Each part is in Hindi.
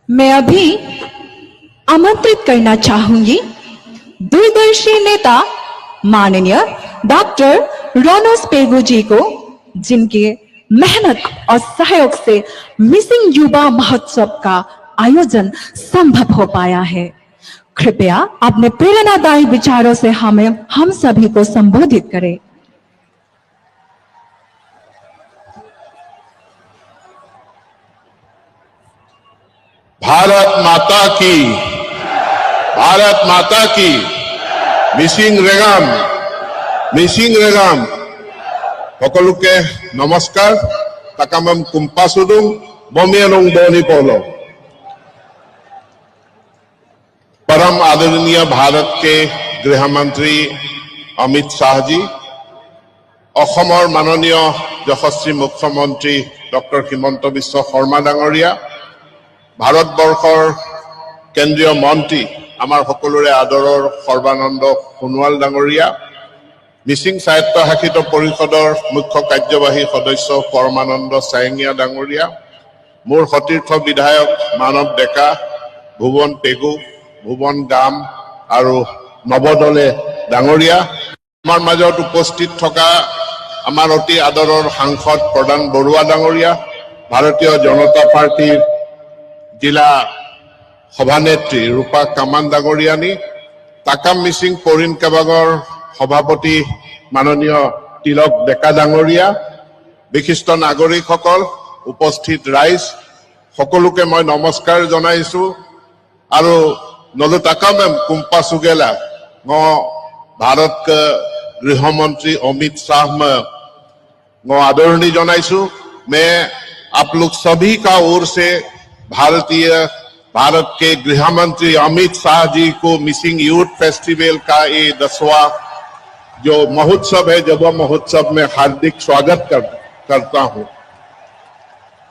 मैं अभी आमंत्रित करना चाहूंगी दूरदर्शी नेता माननीय डॉक्टर रोनोस पेगू जी को, जिनके मेहनत और सहयोग से मिसिंग युवा महोत्सव का आयोजन संभव हो पाया है। कृपया अपने प्रेरणादायी विचारों से हम सभी को संबोधित करें। भारत माता की मिसिंग रेगाम সকলোকে नमस्कार। ताकामम कुम्पासुदुं बोमियानुं बोनी पोलो। परम आदरणीय भारत के गृह मंत्री अमित शाह जी, অসমৰ माननीय यशस्वी मुख्यमंत्री डॉक्टर हिमंत बिश्व शर्मा डांगरिया, भारतवर्षर केंद्रीय मंत्री आमार सकलोरे आदरर सर्बानंद सोनोवाल डांगरिया, मिसिंग स्वायत्तशासित परिषदर मुख्य कार्यवाही सदस्य परमानंद सायंगिया डांगरिया, मोर सतीर्थ विधायक मानव डेका, भुवन पेगु, भुवन गाम और नवदले डांगरिया, आमार माजत उपस्थित थका आमार अति आदरर सांसद प्रधान बरुआ डांगरिया, भारतीय जनता पार्टीर जिला सभानेत्री रूपा कामान डांगरियानी, ताकाम मिसिंग परिन केबागर सभापति माननीय तिलक डेका डांगरिया, विशिष्ट नागरिक सकल, उपस्थित राइज सकलोके मैं नमस्कार जनाइछु। आरो नलु ताकामेम कुम्पा सुगेला भारत के गृह मंत्री अमित शाह में आदरणी जनाइछु। मैं आप लोग सभी का ओर से भारत के गृह मंत्री अमित शाह जी को मिसिंग यूथ फेस्टिवल का ये 10वां जो महोत्सव है, युवा महोत्सव में हार्दिक स्वागत करता हूं।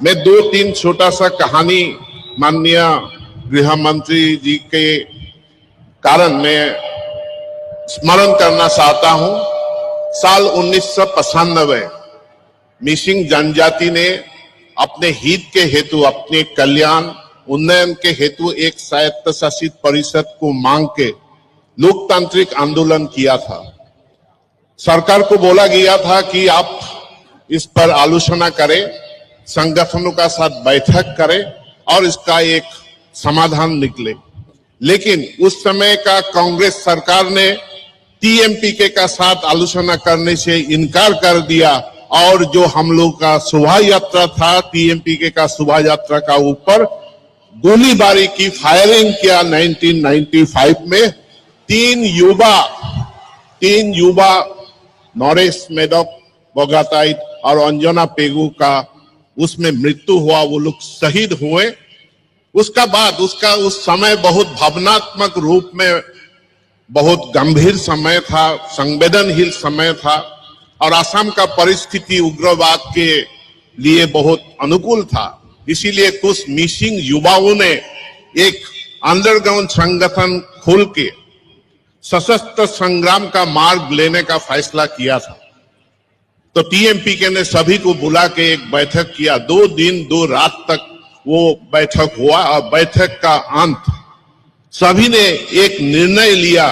मैं 2-3 छोटा सा कहानी माननीय गृह मंत्री जी के कारण मैं स्मरण करना चाहता हूं। साल 1995 मिसिंग जनजाति ने अपने हित के हेतु, अपने कल्याण उन्नयन के हेतु एक स्वायत्तशासित परिषद को मांग के लोकतांत्रिक आंदोलन किया था। सरकार को बोला गया था कि आप इस पर आलोचना करें, संगठनों का साथ बैठक करें और इसका एक समाधान निकले। लेकिन उस समय का कांग्रेस सरकार ने टीएमपीके का साथ आलोचना करने से इनकार कर दिया और जो हम लोग का शोभा यात्रा था, टीएमपीके का शोभा यात्रा का ऊपर गोलीबारी की, फायरिंग किया। 1995 में तीन युवा नरेश मेदक बोगाताइट और अंजना पेगू का उसमें मृत्यु हुआ, वो लोग शहीद हुए। उसका बाद उस समय बहुत भावनात्मक रूप में बहुत गंभीर समय था, संवेदनशील समय था और असम का परिस्थिति उग्रवाद के लिए बहुत अनुकूल था। इसीलिए कुछ मिसिंग युवाओं ने एक अंडरग्राउंड संगठन खोल के सशस्त्र संग्राम का मार्ग लेने का फैसला किया था। तो टीएमपीके ने सभी को बुला के एक बैठक किया। 2 दिन 2 रात तक वो बैठक हुआ और बैठक का अंत सभी ने एक निर्णय लिया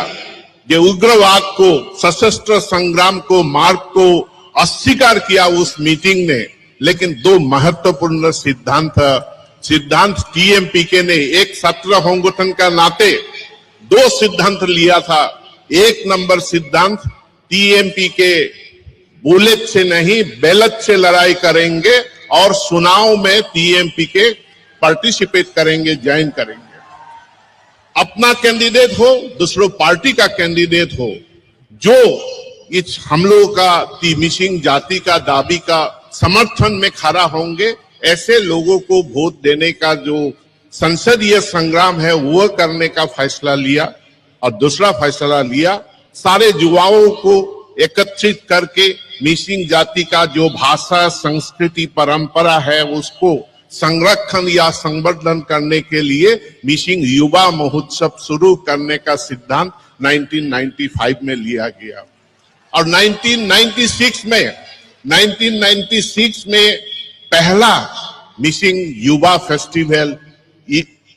कि उग्रवाद को, सशस्त्र संग्राम को, मार्ग को अस्वीकार किया उस मीटिंग ने। लेकिन 2 महत्वपूर्ण सिद्धांत टीएमपीके ने एक छात्र संगठन का नाते 2 सिद्धांत लिया था। 1 नंबर सिद्धांत, टीएमपीके बुलेट से नहीं बैलेट से लड़ाई करेंगे और चुनाव में टीएमपीके पार्टिसिपेट करेंगे, ज्वाइन करेंगे। अपना कैंडिडेट हो, दूसरों पार्टी का कैंडिडेट हो, जो इस हम लोगों का मिसिंग जाति का दाबी का समर्थन में खड़ा होंगे, ऐसे लोगों को वोट देने का जो संसदीय संग्राम है वो करने का फैसला लिया। और दूसरा फैसला लिया, सारे युवाओं को एकत्रित करके मिसिंग जाति का जो भाषा, संस्कृति, परंपरा है उसको संरक्षण या संवर्धन करने के लिए मिसिंग युवा महोत्सव शुरू करने का सिद्धांत 1995 में लिया गया। और 1996 में पहला मिसिंग युवा फेस्टिवल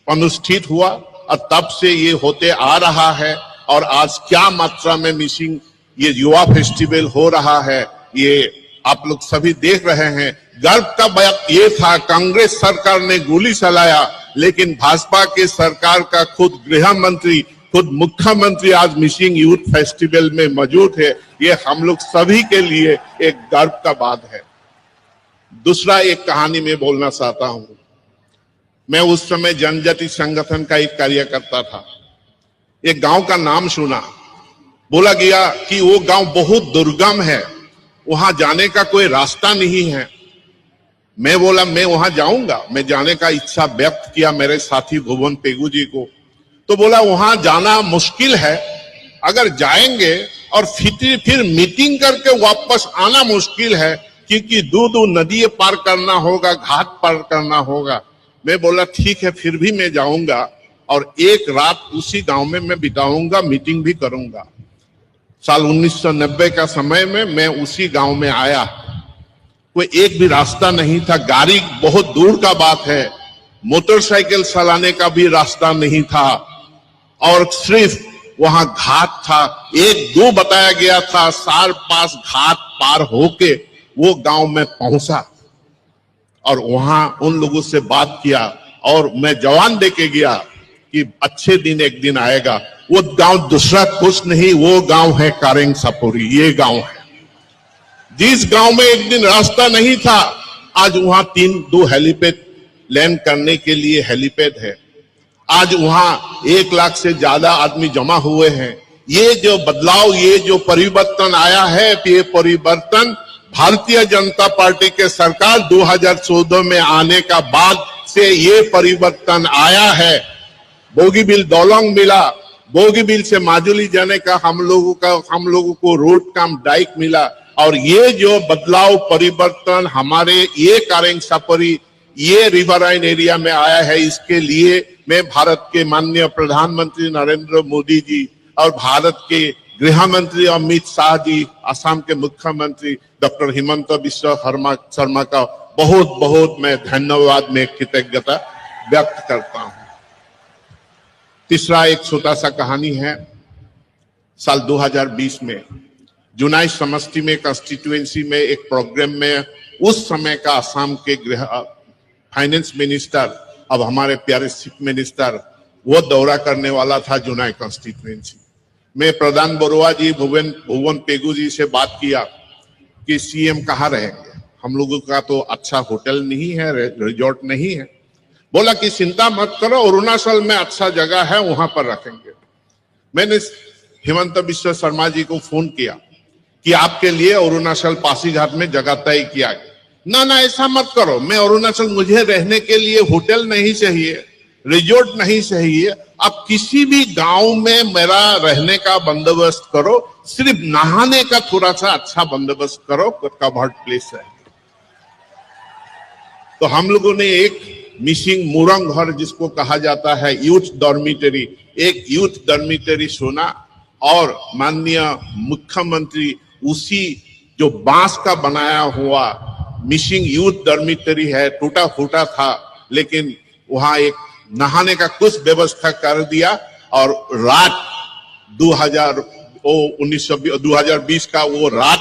अनुष्ठित हुआ और तब से ये होते आ रहा है। और आज क्या मात्रा में मिसिंग ये युवा फेस्टिवल हो रहा है, ये आप लोग सभी देख रहे हैं। गर्व का बात ये था, कांग्रेस सरकार ने गोली चलाया, लेकिन भाजपा के सरकार का खुद गृह मंत्री, खुद मुख्यमंत्री आज मिसिंग यूथ फेस्टिवल में मौजूद है। ये हम लोग सभी के लिए एक गर्व का बात है। दूसरा एक कहानी में बोलना चाहता हूं। मैं उस समय जनजाति संगठन का एक कार्यकर्ता था। एक गांव का नाम सुना, बोला गया कि वो गांव बहुत दुर्गम है, वहां जाने का कोई रास्ता नहीं है। मैं बोला मैं वहां जाऊंगा, मैं जाने का इच्छा व्यक्त किया मेरे साथी भुवन पेगू जी को। तो बोला वहां जाना मुश्किल है, अगर जाएंगे और फिर मीटिंग करके वापस आना मुश्किल है, क्योंकि दो नदी पार करना होगा, घाट पार करना होगा। मैं बोला ठीक है, फिर भी मैं जाऊंगा और एक रात उसी गांव में मैं बिताऊंगा, मीटिंग भी करूंगा। साल 1990 का समय में मैं उसी गांव में आया। कोई एक भी रास्ता नहीं था, गाड़ी बहुत दूर का बात है, मोटरसाइकिल चलाने का भी रास्ता नहीं था, और सिर्फ वहां घाट था। एक दो बताया गया था, 4-5 घाट पार होके वो गांव में पहुंचा और वहां उन लोगों से बात किया और मैं जवान देके गया कि अच्छे दिन एक दिन आएगा। वो गांव दूसरा कुछ नहीं, वो गांव है कारेंग सपोरी। ये गांव है जिस गांव में एक दिन रास्ता नहीं था, आज वहां 2 हेलीपैड लैंड करने के लिए हेलीपैड है। आज वहां 1 लाख से ज्यादा आदमी जमा हुए हैं। ये जो बदलाव, ये जो परिवर्तन आया है, ये परिवर्तन भारतीय जनता पार्टी के सरकार 2014 में आने का बाद से ये परिवर्तन आया है। बोगीबिल दोलोंग मिला, बोगीबिल से माजुली जाने का हम लोगों को रोड काम डाइक मिला। और ये जो बदलाव परिवर्तन हमारे ये कारेंग सपोरी, ये रिवराइन एरिया में आया है, इसके लिए मैं भारत के माननीय प्रधानमंत्री नरेंद्र मोदी जी और भारत के गृह मंत्री अमित शाह जी, असम के मुख्यमंत्री डॉक्टर हिमंत बिश्व शर्मा का बहुत बहुत मैं धन्यवाद, में कृतज्ञता व्यक्त करता हूं। तीसरा एक छोटा सा कहानी है। साल 2020 में जुनाई समष्टि में कंस्टिट्यूएंसी में एक प्रोग्राम में उस समय का असम के गृह फाइनेंस मिनिस्टर, अब हमारे प्यारे चीफ मिनिस्टर, वो दौरा करने वाला था जुनाई कंस्टिट्यूएंसी में। प्रधान बरुआ जी, भुवन पेगू जी से बात किया कि सीएम कहाँ रहेंगे, हम लोगों का तो अच्छा होटल नहीं है, रिजॉर्ट नहीं है। बोला कि चिंता मत करो, अरुणाचल में अच्छा जगह है, वहां पर रखेंगे। मैंने हिमंत बिश्व शर्मा जी को फोन किया कि आपके लिए अरुणाचल पासीघाट में जगह तय किया गया। ना ऐसा मत करो, मैं अरुणाचल, मुझे रहने के लिए होटल नहीं चाहिए, रिजॉर्ट नहीं चाहिए, आप किसी भी गांव में मेरा रहने का बंदोबस्त करो, सिर्फ नहाने का थोड़ा सा अच्छा बंदोबस्त करो, कवर्ड प्लेस है। तो हम लोगों ने एक मिसिंग मुरंग घर, जिसको कहा जाता है यूथ डॉर्मिटरी, एक यूथ डॉर्मिटरी सुना और माननीय मुख्यमंत्री उसी जो बांस का बनाया हुआ मिसिंग यूथ डॉर्मिटरी है, टूटा फूटा था, लेकिन वहां एक नहाने का कुछ व्यवस्था कर दिया और रात 2020 का वो रात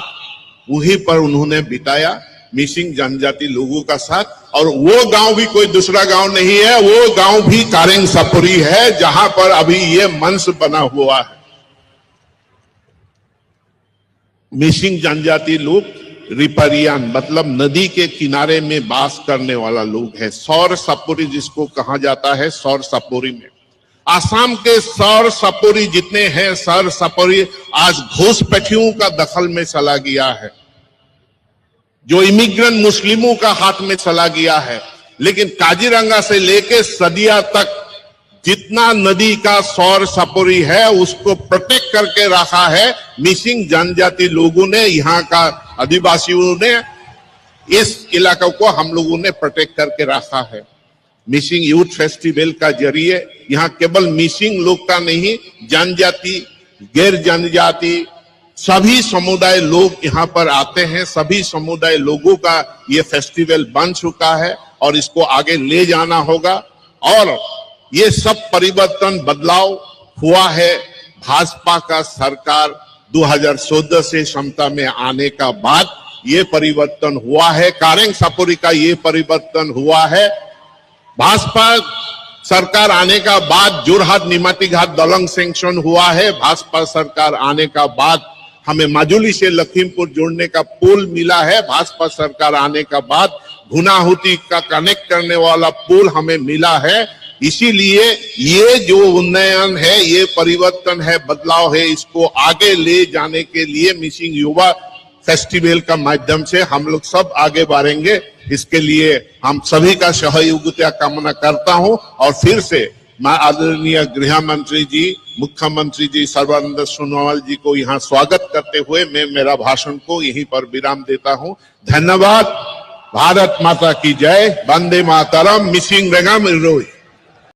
वहीं पर उन्होंने बिताया मिसिंग जनजाति लोगों का साथ। और वो गांव भी कोई दूसरा गांव नहीं है, वो गांव भी कारेंग सपोरी है, जहां पर अभी ये मंच बना हुआ है। मिसिंग जनजाति लोग रिपरियान, मतलब नदी के किनारे में बास करने वाला लोग है। सौर सपोरी जिसको कहा जाता है, सौर सपोरी में आसाम के सौर सपोरी जितने हैं, सौर सपोरी आज घुसपैठियों का दखल में चला गया है, जो इमिग्रेंट मुस्लिमों का हाथ में चला गया है। लेकिन काजीरंगा से लेके सदिया तक जितना नदी का सौर सपोरी है, उसको प्रोटेक्ट करके रखा है मिसिंग जनजाति लोगों ने, यहाँ का आदिवासियों ने। इस इलाकों को हम लोगों ने प्रोटेक्ट करके रखा है। मिसिंग यूथ फेस्टिवल का जरिए यहाँ केवल मिसिंग लोग का नहीं, जनजाति, गैर जनजाति, सभी समुदाय लोग यहाँ पर आते हैं। सभी समुदाय लोगों का ये फेस्टिवल बन चुका है और इसको आगे ले जाना होगा। और ये सब परिवर्तन बदलाव हुआ है भाजपा का सरकार 2014 से क्षमता में आने का बाद ये परिवर्तन हुआ है। कारेंग सपोरी का ये परिवर्तन हुआ है। भाजपा सरकार आने का बाद जोरहाट निमाती घाट दलंग सैंक्शन हुआ है। भाजपा सरकार आने का बाद हमें माजुली से लखीमपुर जोड़ने का पुल मिला है। भाजपा सरकार आने का बाद गुनाहुती का कनेक्ट करने वाला पुल हमें मिला है। इसीलिए ये जो उन्नयन है, ये परिवर्तन है, बदलाव है, इसको आगे ले जाने के लिए मिसिंग युवा फेस्टिवल का माध्यम से हम लोग सब आगे बढ़ेंगे। इसके लिए हम सभी का सहयोगिता कामना करता हूं और फिर से मैं आदरणीय गृह मंत्री जी, मुख्यमंत्री जी सर्बानंद सोनोवाल जी को यहाँ स्वागत करते हुए मैं मेरा भाषण को यहीं पर विराम देता हूं। धन्यवाद। भारत माता की जय। वंदे मातरम। मिसिंग रेंगाम इरोई।